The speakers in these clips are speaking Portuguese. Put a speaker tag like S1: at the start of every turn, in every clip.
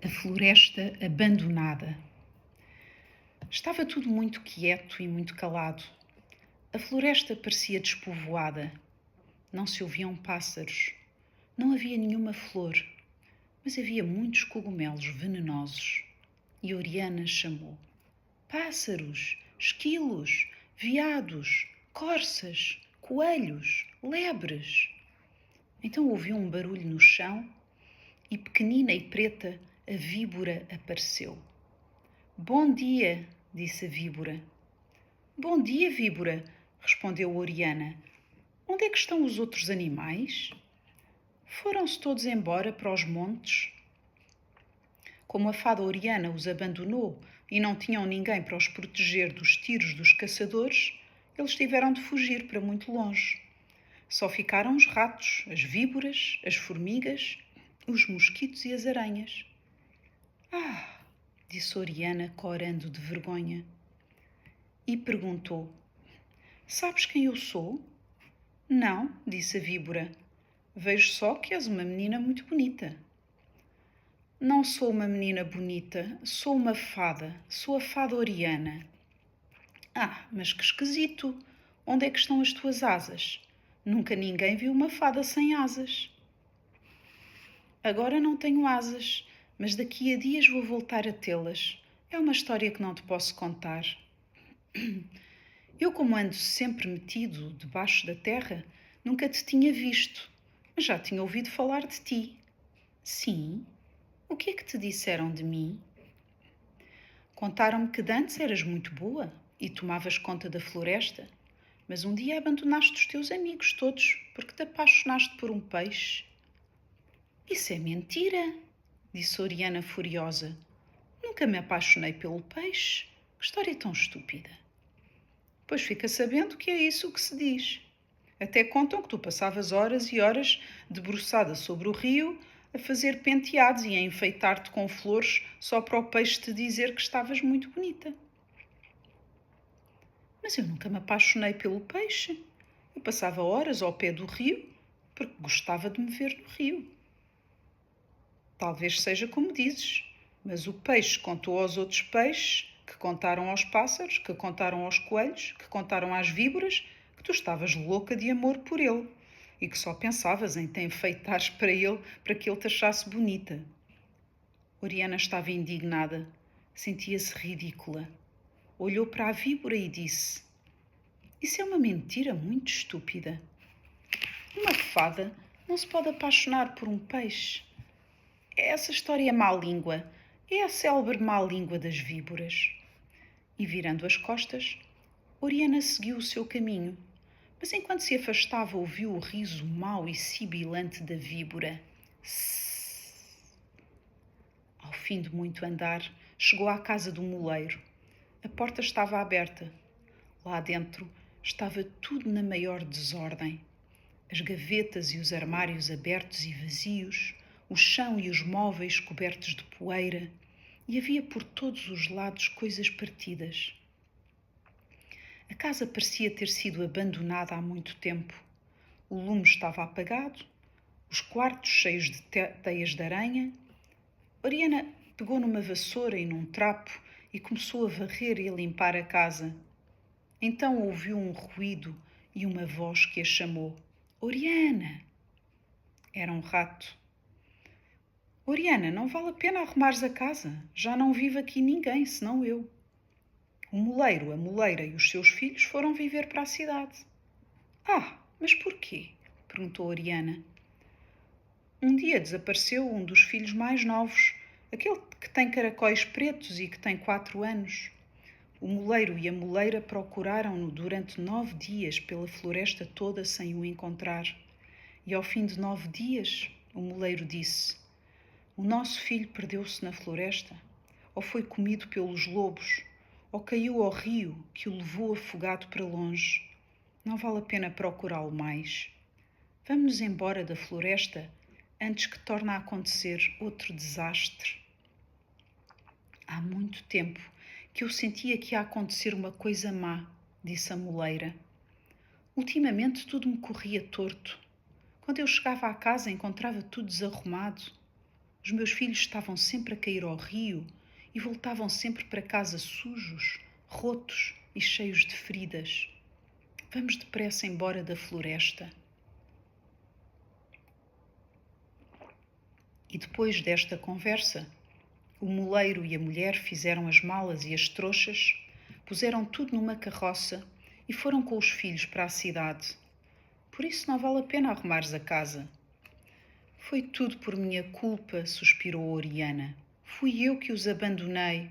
S1: A floresta abandonada. Estava tudo muito quieto e muito calado. A floresta parecia despovoada. Não se ouviam pássaros. Não havia nenhuma flor, mas havia muitos cogumelos venenosos. E Oriana chamou: pássaros, esquilos, veados, corças, coelhos, lebres. Então ouviu um barulho no chão e, pequenina e preta, a víbora apareceu. Bom dia, disse a víbora. Bom dia, víbora, respondeu Oriana. Onde é que estão os outros animais? Foram-se todos embora para os montes. Como a fada Oriana os abandonou e não tinham ninguém para os proteger dos tiros dos caçadores, eles tiveram de fugir para muito longe. Só ficaram os ratos, as víboras, as formigas, os mosquitos e as aranhas. Ah! Disse Oriana, corando de vergonha. E perguntou: sabes quem eu sou? Não, disse a víbora. Vejo só que és uma menina muito bonita. Não sou uma menina bonita, sou uma fada, sou a fada Oriana. Ah, mas que esquisito! Onde é que estão as tuas asas? Nunca ninguém viu uma fada sem asas. Agora não tenho asas, mas daqui a dias vou voltar a tê-las. É uma história que não te posso contar. Eu, como ando sempre metido debaixo da terra, nunca te tinha visto, mas já tinha ouvido falar de ti. Sim? O que é que te disseram de mim? Contaram-me que dantes eras muito boa e tomavas conta da floresta, mas um dia abandonaste os teus amigos todos porque te apaixonaste por um peixe. Isso é mentira, disse Oriana furiosa. Nunca me apaixonei pelo peixe. Que história tão estúpida. Pois fica sabendo que é isso que se diz. Até contam que tu passavas horas e horas debruçada sobre o rio a fazer penteados e a enfeitar-te com flores só para o peixe te dizer que estavas muito bonita. Mas eu nunca me apaixonei pelo peixe. Eu passava horas ao pé do rio porque gostava de me ver no rio. Talvez seja como dizes, mas o peixe contou aos outros peixes, que contaram aos pássaros, que contaram aos coelhos, que contaram às víboras, que tu estavas louca de amor por ele e que só pensavas em te enfeitares para ele, para que ele te achasse bonita. Oriana estava indignada, sentia-se ridícula. Olhou para a víbora e disse: isso é uma mentira muito estúpida. Uma fada não se pode apaixonar por um peixe. Essa história é má língua. É a célebre má língua das víboras. E virando as costas, Oriana seguiu o seu caminho. Mas enquanto se afastava, ouviu o riso mau e sibilante da víbora. Sss. Ao fim de muito andar, chegou à casa do moleiro. A porta estava aberta. Lá dentro estava tudo na maior desordem. As gavetas e os armários abertos e vazios, o chão e os móveis cobertos de poeira, e havia por todos os lados coisas partidas. A casa parecia ter sido abandonada há muito tempo. O lume estava apagado, os quartos cheios de teias de aranha. Oriana pegou numa vassoura e num trapo e começou a varrer e a limpar a casa. Então ouviu um ruído e uma voz que a chamou. Oriana! Era um rato. Oriana, não vale a pena arrumares a casa. Já não vive aqui ninguém, senão eu. O moleiro, a moleira e os seus filhos foram viver para a cidade. Ah, mas porquê? Perguntou Oriana. Um dia desapareceu um dos filhos mais novos, aquele que tem caracóis pretos e que tem 4 anos. O moleiro e a moleira procuraram-no durante 9 dias pela floresta toda sem o encontrar. E ao fim de 9 dias, o moleiro disse: o nosso filho perdeu-se na floresta, ou foi comido pelos lobos, ou caiu ao rio que o levou afogado para longe. Não vale a pena procurá-lo mais. Vamos-nos embora da floresta antes que torne a acontecer outro desastre. Há muito tempo que eu sentia que ia acontecer uma coisa má, disse a moleira. Ultimamente tudo me corria torto. Quando eu chegava à casa encontrava tudo desarrumado. Os meus filhos estavam sempre a cair ao rio e voltavam sempre para casa sujos, rotos e cheios de feridas. Vamos depressa embora da floresta. E depois desta conversa, o moleiro e a mulher fizeram as malas e as trouxas, puseram tudo numa carroça e foram com os filhos para a cidade. Por isso não vale a pena arrumares a casa. Foi tudo por minha culpa, suspirou Oriana. Fui eu que os abandonei.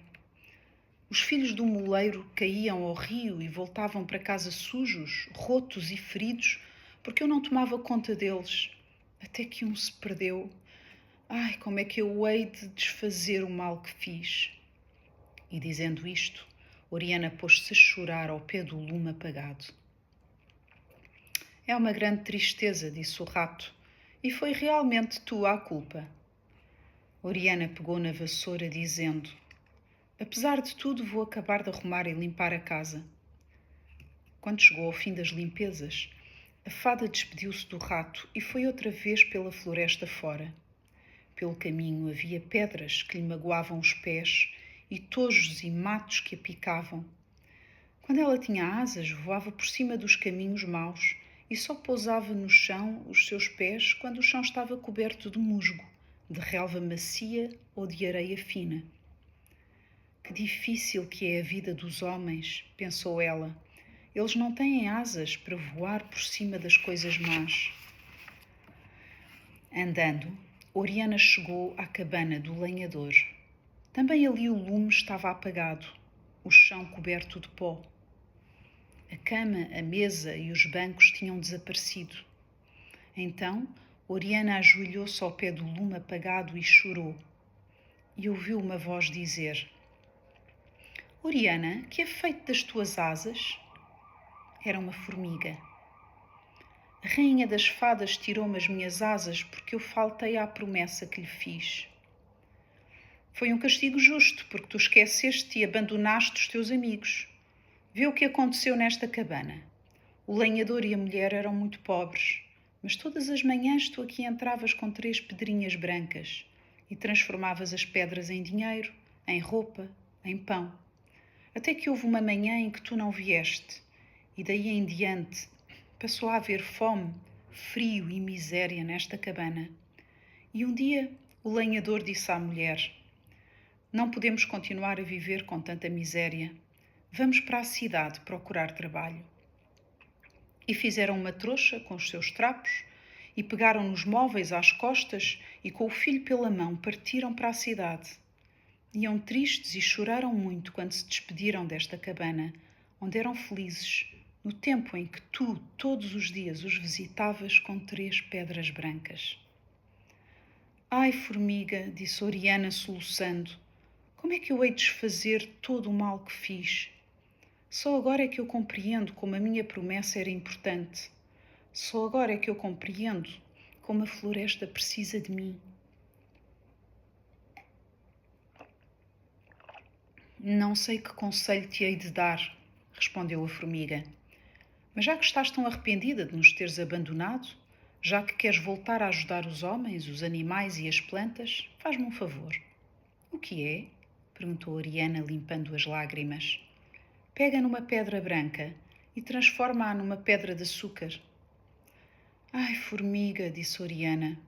S1: Os filhos do moleiro caíam ao rio e voltavam para casa sujos, rotos e feridos, porque eu não tomava conta deles. Até que um se perdeu. Ai, como é que eu hei de desfazer o mal que fiz? E dizendo isto, Oriana pôs-se a chorar ao pé do lume apagado. É uma grande tristeza, disse o rato, e foi realmente tua a culpa. Oriana pegou na vassoura, dizendo: apesar de tudo, vou acabar de arrumar e limpar a casa. Quando chegou ao fim das limpezas, a fada despediu-se do rato e foi outra vez pela floresta fora. Pelo caminho havia pedras que lhe magoavam os pés e tojos e matos que a picavam. Quando ela tinha asas, voava por cima dos caminhos maus e só pousava no chão os seus pés quando o chão estava coberto de musgo, de relva macia ou de areia fina. Que difícil que é a vida dos homens, pensou ela. Eles não têm asas para voar por cima das coisas más. Andando, Oriana chegou à cabana do lenhador. Também ali o lume estava apagado, o chão coberto de pó. A cama, a mesa e os bancos tinham desaparecido. Então, Oriana ajoelhou-se ao pé do lume apagado e chorou. E ouviu uma voz dizer: Oriana, que é feito das tuas asas? Era uma formiga. A rainha das fadas tirou-me as minhas asas porque eu faltei à promessa que lhe fiz. Foi um castigo justo, porque tu esqueceste e abandonaste os teus amigos. Vê o que aconteceu nesta cabana. O lenhador e a mulher eram muito pobres, mas todas as manhãs tu aqui entravas com 3 pedrinhas brancas e transformavas as pedras em dinheiro, em roupa, em pão. Até que houve uma manhã em que tu não vieste, e daí em diante passou a haver fome, frio e miséria nesta cabana. E um dia o lenhador disse à mulher: não podemos continuar a viver com tanta miséria. Vamos para a cidade procurar trabalho. E fizeram uma trouxa com os seus trapos e pegaram nos móveis às costas e com o filho pela mão partiram para a cidade. Iam tristes e choraram muito quando se despediram desta cabana, onde eram felizes, no tempo em que tu, todos os dias, os visitavas com 3 pedras brancas. Ai, formiga, disse Oriana soluçando, como é que eu hei de desfazer todo o mal que fiz? Só agora é que eu compreendo como a minha promessa era importante. Só agora é que eu compreendo como a floresta precisa de mim. Não sei que conselho te hei de dar, respondeu a formiga. Mas já que estás tão arrependida de nos teres abandonado, já que queres voltar a ajudar os homens, os animais e as plantas, faz-me um favor. O que é? Perguntou Oriana, limpando as lágrimas. Pega numa pedra branca e transforma-a numa pedra de açúcar. Ai, formiga, disse Oriana,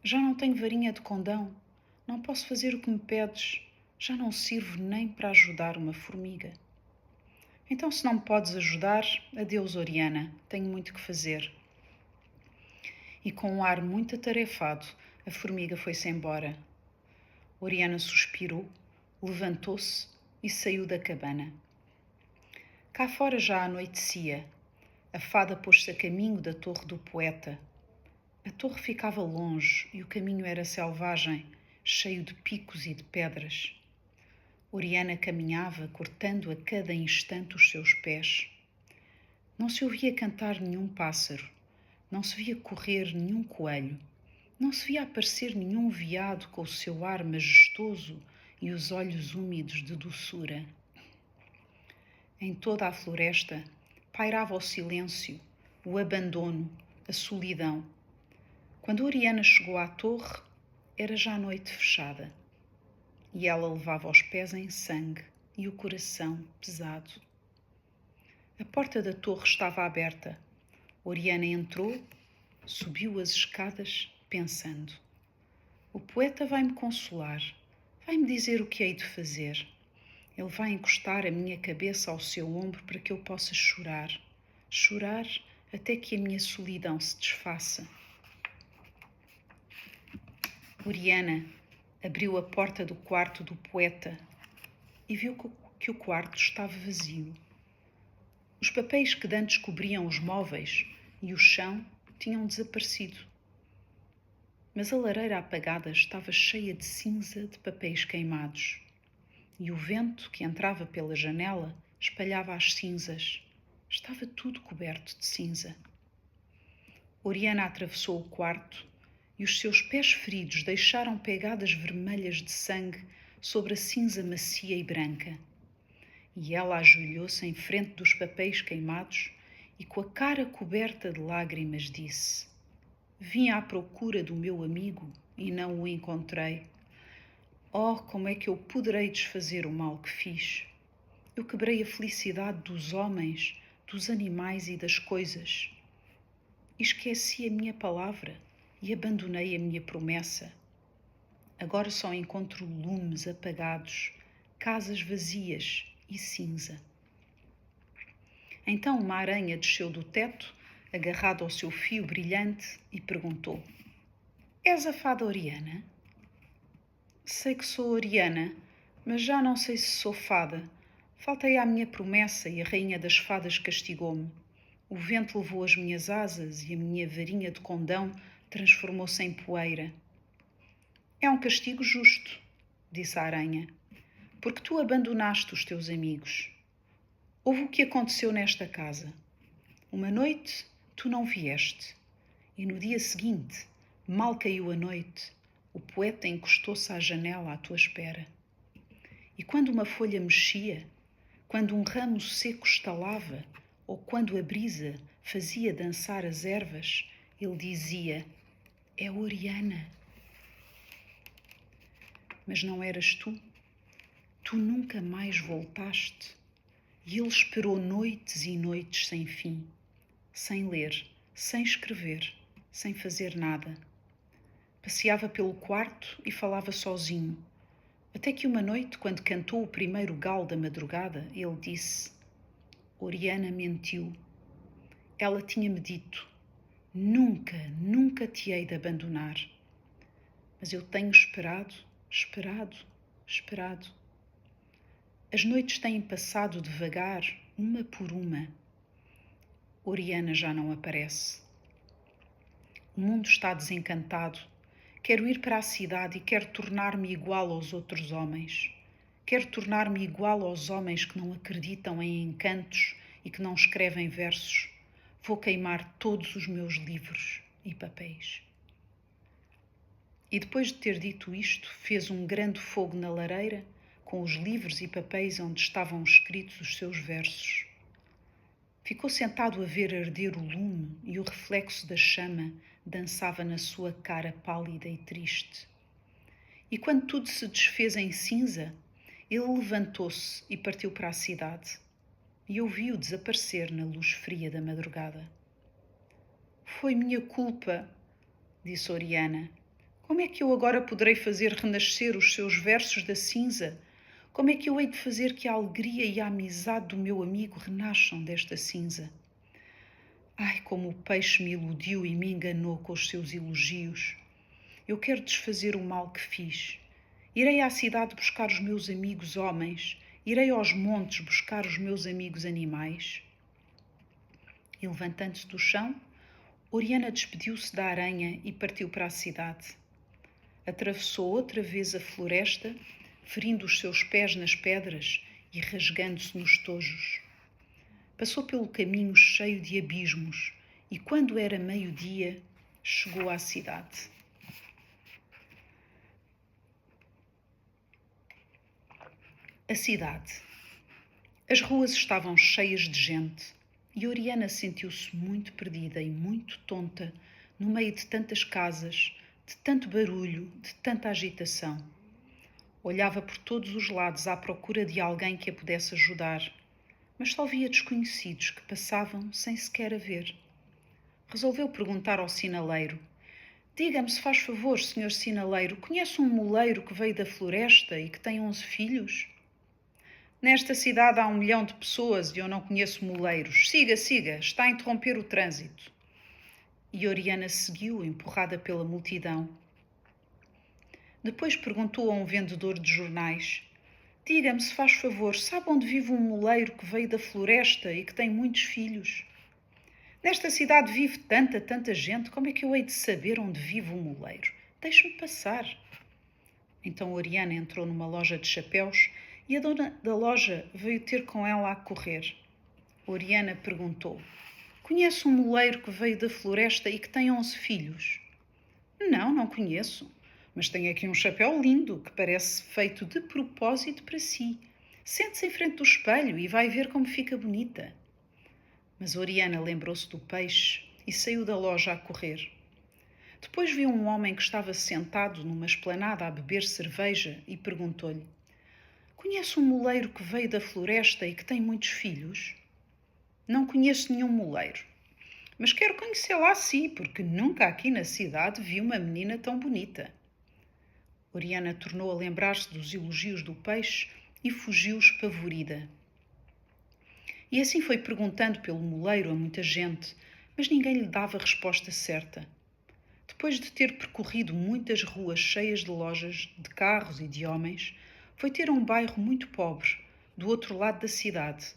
S1: já não tenho varinha de condão. Não posso fazer o que me pedes. Já não sirvo nem para ajudar uma formiga. Então, se não me podes ajudar, adeus, Oriana, tenho muito que fazer. E com um ar muito atarefado, a formiga foi-se embora. Oriana suspirou, levantou-se e saiu da cabana. Cá fora já anoitecia. A fada pôs-se a caminho da torre do poeta. A torre ficava longe e o caminho era selvagem, cheio de picos e de pedras. Oriana caminhava, cortando a cada instante os seus pés. Não se ouvia cantar nenhum pássaro, não se via correr nenhum coelho, não se via aparecer nenhum veado com o seu ar majestoso e os olhos úmidos de doçura. Em toda a floresta pairava o silêncio, o abandono, a solidão. Quando Oriana chegou à torre, Era já noite fechada, e ela levava os pés em sangue e o coração pesado. A porta da torre estava aberta. Oriana entrou, subiu as escadas, pensando: o poeta vai-me consolar, vai-me dizer o que hei de fazer. Ele vai encostar a minha cabeça ao seu ombro para que eu possa chorar, chorar até que a minha solidão se desfaça. Oriana abriu a porta do quarto do poeta e viu que o quarto estava vazio. Os papéis que dantes cobriam os móveis e o chão tinham desaparecido. Mas a lareira apagada estava cheia de cinza de papéis queimados, e o vento que entrava pela janela espalhava as cinzas. Estava tudo coberto de cinza. Oriana atravessou o quarto e os seus pés feridos deixaram pegadas vermelhas de sangue sobre a cinza macia e branca. E ela ajoelhou-se em frente dos papéis queimados e, com a cara coberta de lágrimas, disse: vim à procura do meu amigo e não o encontrei. Oh, como é que eu poderei desfazer o mal que fiz? Eu quebrei a felicidade dos homens, dos animais e das coisas. Esqueci a minha palavra e abandonei a minha promessa. Agora só encontro lumes apagados, casas vazias e cinza. Então uma aranha desceu do teto, agarrada ao seu fio brilhante, e perguntou: és a fada Oriana? Sei que sou Oriana, mas já não sei se sou fada. Faltei à minha promessa e a rainha das fadas castigou-me. O vento levou as minhas asas e a minha varinha de condão transformou-se em poeira. É um castigo justo, disse a aranha, porque tu abandonaste os teus amigos. Houve o que aconteceu nesta casa. Uma noite tu não vieste, e no dia seguinte, mal caiu a noite, o poeta encostou-se à janela à tua espera. E quando uma folha mexia, quando um ramo seco estalava, ou quando a brisa fazia dançar as ervas, ele dizia: é Oriana. Mas não eras tu. Tu nunca mais voltaste. E ele esperou noites e noites sem fim, sem ler, sem escrever, sem fazer nada. Passeava pelo quarto e falava sozinho, até que uma noite, quando cantou o primeiro galo da madrugada, ele disse: Oriana mentiu. Ela tinha-me dito: nunca, nunca te hei de abandonar. Mas eu tenho esperado, esperado, esperado. As noites têm passado devagar, uma por uma. Oriana já não aparece. O mundo está desencantado. Quero ir para a cidade e quero tornar-me igual aos outros homens. Quero tornar-me igual aos homens que não acreditam em encantos e que não escrevem versos. Vou queimar todos os meus livros e papéis. E depois de ter dito isto, fez um grande fogo na lareira, com os livros e papéis onde estavam escritos os seus versos. Ficou sentado a ver arder o lume e o reflexo da chama dançava na sua cara pálida e triste. E quando tudo se desfez em cinza, ele levantou-se e partiu para a cidade, e ouviu desaparecer na luz fria da madrugada. Foi minha culpa, disse Oriana. Como é que eu agora poderei fazer renascer os seus versos da cinza? Como é que eu hei de fazer que a alegria e a amizade do meu amigo renasçam desta cinza? Ai, como o peixe me iludiu e me enganou com os seus elogios. Eu quero desfazer o mal que fiz. Irei à cidade buscar os meus amigos homens. Irei aos montes buscar os meus amigos animais. E levantando-se do chão, Oriana despediu-se da aranha e partiu para a cidade. Atravessou outra vez a floresta, ferindo os seus pés nas pedras e rasgando-se nos tojos. Passou pelo caminho cheio de abismos e, quando era meio-dia, chegou à cidade. A cidade. As ruas estavam cheias de gente e Oriana sentiu-se muito perdida e muito tonta no meio de tantas casas, de tanto barulho, de tanta agitação. Olhava por todos os lados à procura de alguém que a pudesse ajudar, mas só via desconhecidos que passavam sem sequer a ver. Resolveu perguntar ao sinaleiro: Diga-me, se faz favor, senhor sinaleiro, conhece um moleiro que veio da floresta e que tem 11 filhos? Nesta cidade há 1 milhão de pessoas e eu não conheço moleiros. Siga, siga, está a interromper o trânsito. E Oriana seguiu, empurrada pela multidão. Depois perguntou a um vendedor de jornais: Diga-me, se faz favor, sabe onde vive um moleiro que veio da floresta e que tem muitos filhos? Nesta cidade vive tanta gente, como é que eu hei de saber onde vive um moleiro? Deixe-me passar. Então Oriana entrou numa loja de chapéus e a dona da loja veio ter com ela a correr. Oriana perguntou: Conhece um moleiro que veio da floresta e que tem 11 filhos? Não, não conheço, mas tenho aqui um chapéu lindo que parece feito de propósito para si. Sente-se em frente do espelho e vai ver como fica bonita. Mas Oriana lembrou-se do peixe e saiu da loja a correr. Depois viu um homem que estava sentado numa esplanada a beber cerveja e perguntou-lhe: Conhece um moleiro que veio da floresta e que tem muitos filhos? Não conheço nenhum moleiro, mas quero conhecê-la assim, porque nunca aqui na cidade vi uma menina tão bonita. Oriana tornou a lembrar-se dos elogios do peixe e fugiu espavorida. E assim foi perguntando pelo moleiro a muita gente, mas ninguém lhe dava resposta certa. Depois de ter percorrido muitas ruas cheias de lojas, de carros e de homens, foi ter a um bairro muito pobre, do outro lado da cidade.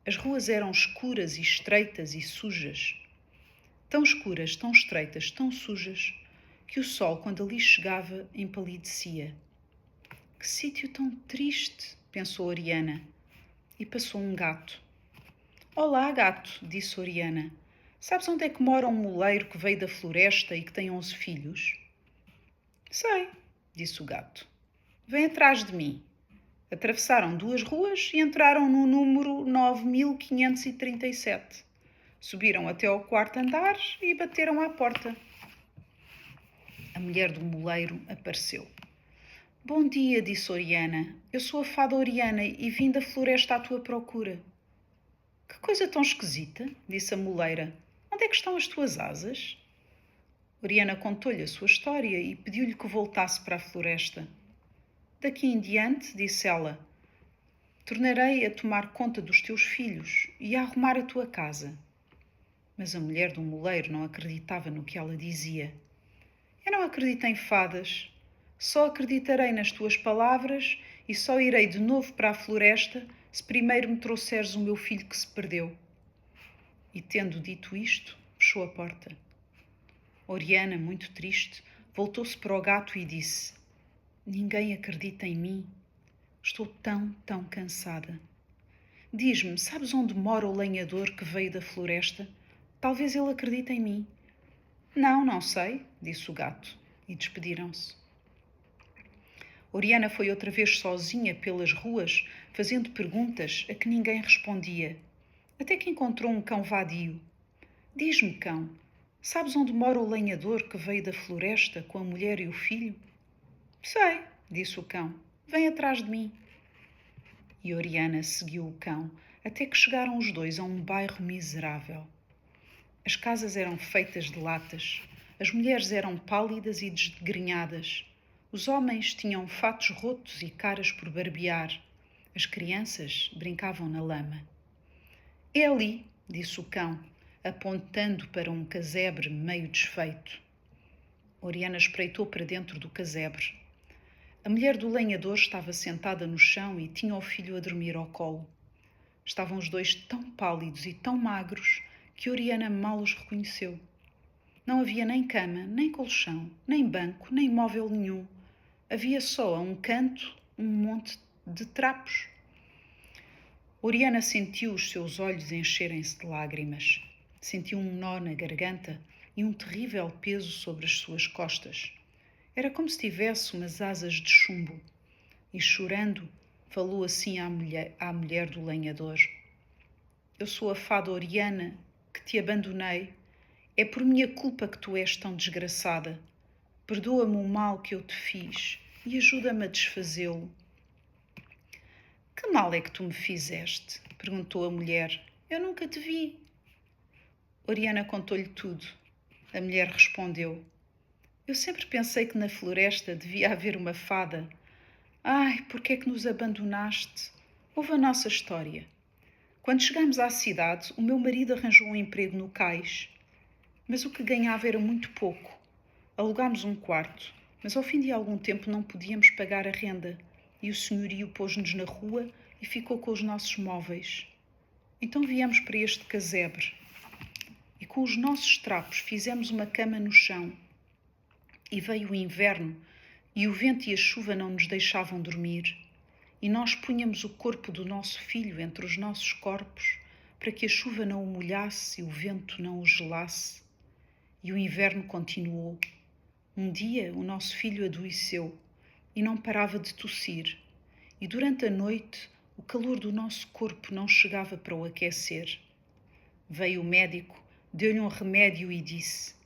S1: As ruas eram escuras e estreitas e sujas. Tão escuras, tão estreitas, tão sujas, que o sol, quando ali chegava, empalidecia. Que sítio tão triste, pensou Oriana, e passou um gato. Olá, gato, disse Oriana. Sabes onde é que mora um moleiro que veio da floresta e que tem 11 filhos? Sei, disse o gato. Vem atrás de mim. Atravessaram 2 ruas e entraram no número 9537. Subiram até ao 4º andar e bateram à porta. A mulher do moleiro apareceu. Bom dia, disse Oriana. Eu sou a fada Oriana e vim da floresta à tua procura. Que coisa tão esquisita, disse a moleira. Onde é que estão as tuas asas? Oriana contou-lhe a sua história e pediu-lhe que voltasse para a floresta. Daqui em diante, disse ela, tornarei a tomar conta dos teus filhos e a arrumar a tua casa. Mas a mulher do moleiro não acreditava no que ela dizia. Eu não acredito em fadas. Só acreditarei nas tuas palavras e só irei de novo para a floresta se primeiro me trouxeres o meu filho que se perdeu. E tendo dito isto, fechou a porta. Oriana, muito triste, voltou-se para o gato e disse: Ninguém acredita em mim. Estou tão cansada. Diz-me, sabes onde mora o lenhador que veio da floresta? Talvez ele acredite em mim. Não, não sei, disse o gato, e despediram-se. Oriana foi outra vez sozinha pelas ruas, fazendo perguntas a que ninguém respondia, até que encontrou um cão vadio. Diz-me, cão, sabes onde mora o lenhador que veio da floresta com a mulher e o filho? Sei, disse o cão, vem atrás de mim. E Oriana seguiu o cão, até que chegaram os dois a um bairro miserável. As casas eram feitas de latas, as mulheres eram pálidas e desgrenhadas, os homens tinham fatos rotos e caras por barbear, as crianças brincavam na lama. É ali, disse o cão, apontando para um casebre meio desfeito. Oriana espreitou para dentro do casebre. A mulher do lenhador estava sentada no chão e tinha o filho a dormir ao colo. Estavam os dois tão pálidos e tão magros que Oriana mal os reconheceu. Não havia nem cama, nem colchão, nem banco, nem móvel nenhum. Havia só a um canto um monte de trapos. Oriana sentiu os seus olhos encherem-se de lágrimas. Sentiu um nó na garganta e um terrível peso sobre as suas costas. Era como se tivesse umas asas de chumbo. E chorando, falou assim à mulher do lenhador. Eu sou a fada Oriana, que te abandonei. É por minha culpa que tu és tão desgraçada. Perdoa-me o mal que eu te fiz e ajuda-me a desfazê-lo. Que mal é que tu me fizeste? Perguntou a mulher. Eu nunca te vi. Oriana contou-lhe tudo. A mulher respondeu. Eu sempre pensei que na floresta devia haver uma fada. Ai, por que é que nos abandonaste? Ouve a nossa história. Quando chegámos à cidade, o meu marido arranjou um emprego no cais. Mas o que ganhava era muito pouco. Alugámos um quarto, mas ao fim de algum tempo não podíamos pagar a renda e o senhorio pôs-nos na rua e ficou com os nossos móveis. Então viemos para este casebre e com os nossos trapos fizemos uma cama no chão. E veio o inverno e o vento e a chuva não nos deixavam dormir. E nós punhamos o corpo do nosso filho entre os nossos corpos para que a chuva não o molhasse e o vento não o gelasse. E o inverno continuou. Um dia o nosso filho adoeceu e não parava de tossir. E durante a noite o calor do nosso corpo não chegava para o aquecer. Veio o médico, deu-lhe um remédio e disse: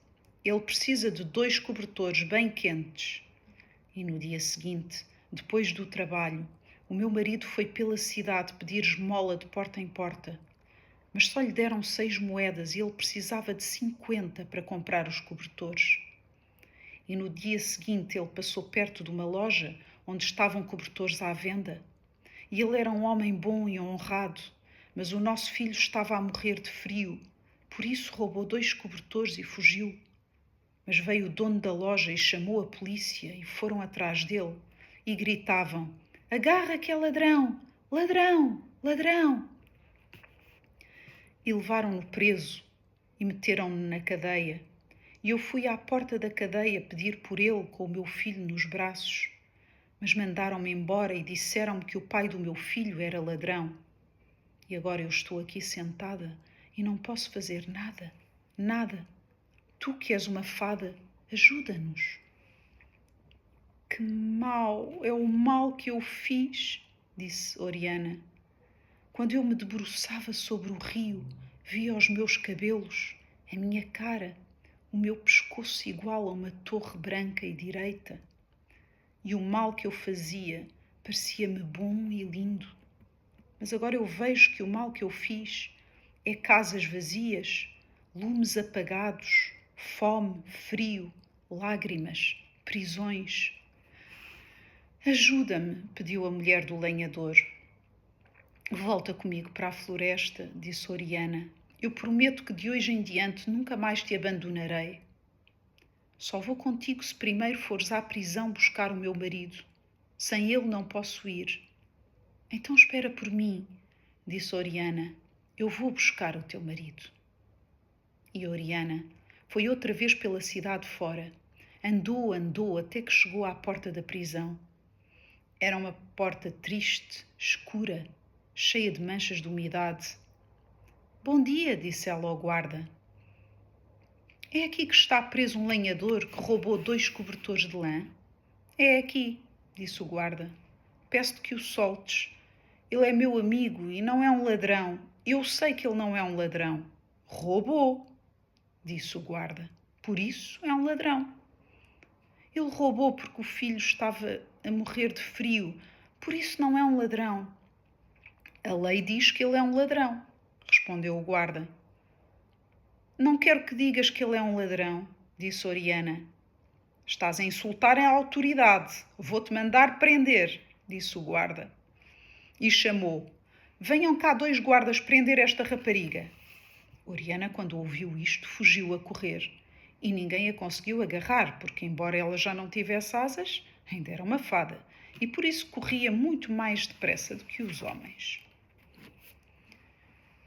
S1: ele precisa de 2 cobertores bem quentes. E no dia seguinte, depois do trabalho, o meu marido foi pela cidade pedir esmola de porta em porta. Mas só lhe deram 6 moedas e ele precisava de 50 para comprar os cobertores. E no dia seguinte ele passou perto de uma loja onde estavam cobertores à venda. E ele era um homem bom e honrado, mas o nosso filho estava a morrer de frio. Por isso roubou 2 cobertores e fugiu. Mas veio o dono da loja e chamou a polícia e foram atrás dele e gritavam: agarra que é ladrão! Ladrão! Ladrão! E levaram-no preso e meteram-no na cadeia. E eu fui à porta da cadeia pedir por ele com o meu filho nos braços. Mas mandaram-me embora e disseram-me que o pai do meu filho era ladrão. E agora eu estou aqui sentada e não posso fazer nada, nada. Tu que és uma fada, ajuda-nos. Que mal, é o mal que eu fiz, disse Oriana. Quando eu me debruçava sobre o rio, via os meus cabelos, a minha cara, o meu pescoço igual a uma torre branca e direita. E o mal que eu fazia parecia-me bom e lindo. Mas agora eu vejo que o mal que eu fiz é casas vazias, lumes apagados, fome, frio, lágrimas, prisões. Ajuda-me, pediu a mulher do lenhador. Volta comigo para a floresta, disse Oriana. Eu prometo que de hoje em diante nunca mais te abandonarei. Só vou contigo se primeiro fores à prisão buscar o meu marido. Sem ele não posso ir. Então espera por mim, disse Oriana. Eu vou buscar o teu marido. E Oriana foi outra vez pela cidade fora. Andou até que chegou à porta da prisão. Era uma porta triste, escura, cheia de manchas de umidade. Bom dia, disse ela ao guarda. É aqui que está preso um lenhador que roubou 2 cobertores de lã? É aqui, disse o guarda. Peço-te que o soltes. Ele é meu amigo e não é um ladrão. Eu sei que ele não é um ladrão. Roubou, disse o guarda. Por isso é um ladrão. Ele roubou porque o filho estava a morrer de frio. Por isso não é um ladrão. A lei diz que ele é um ladrão, respondeu o guarda. Não quero que digas que ele é um ladrão, disse Oriana. Estás a insultar a autoridade. Vou-te mandar prender, disse o guarda. E chamou. Venham cá 2 guardas prender esta rapariga. Oriana, quando ouviu isto, fugiu a correr. E ninguém a conseguiu agarrar, porque, embora ela já não tivesse asas, ainda era uma fada. E por isso corria muito mais depressa do que os homens.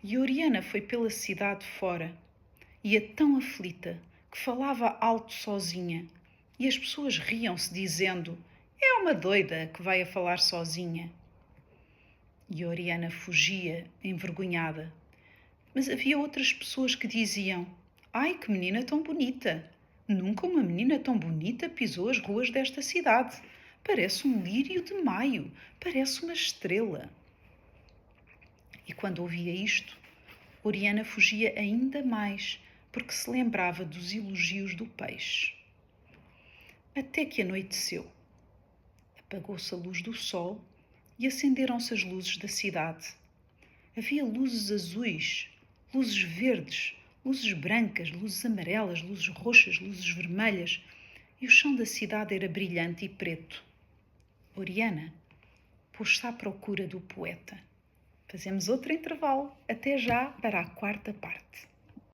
S1: E Oriana foi pela cidade fora. Ia tão aflita que falava alto sozinha. E as pessoas riam-se, dizendo: é uma doida que vai a falar sozinha. E Oriana fugia, envergonhada. Mas havia outras pessoas que diziam: ai, que menina tão bonita! Nunca uma menina tão bonita pisou as ruas desta cidade. Parece um lírio de maio, parece uma estrela. E quando ouvia isto, Oriana fugia ainda mais, porque se lembrava dos elogios do peixe. até que anoiteceu. Apagou-se a luz do sol e acenderam-se as luzes da cidade. Havia luzes azuis, luzes verdes, luzes brancas, luzes amarelas, luzes roxas, luzes vermelhas, e o chão da cidade era brilhante e preto. Oriana pôs-se à procura do poeta. Fazemos outro intervalo. Até já para a quarta parte.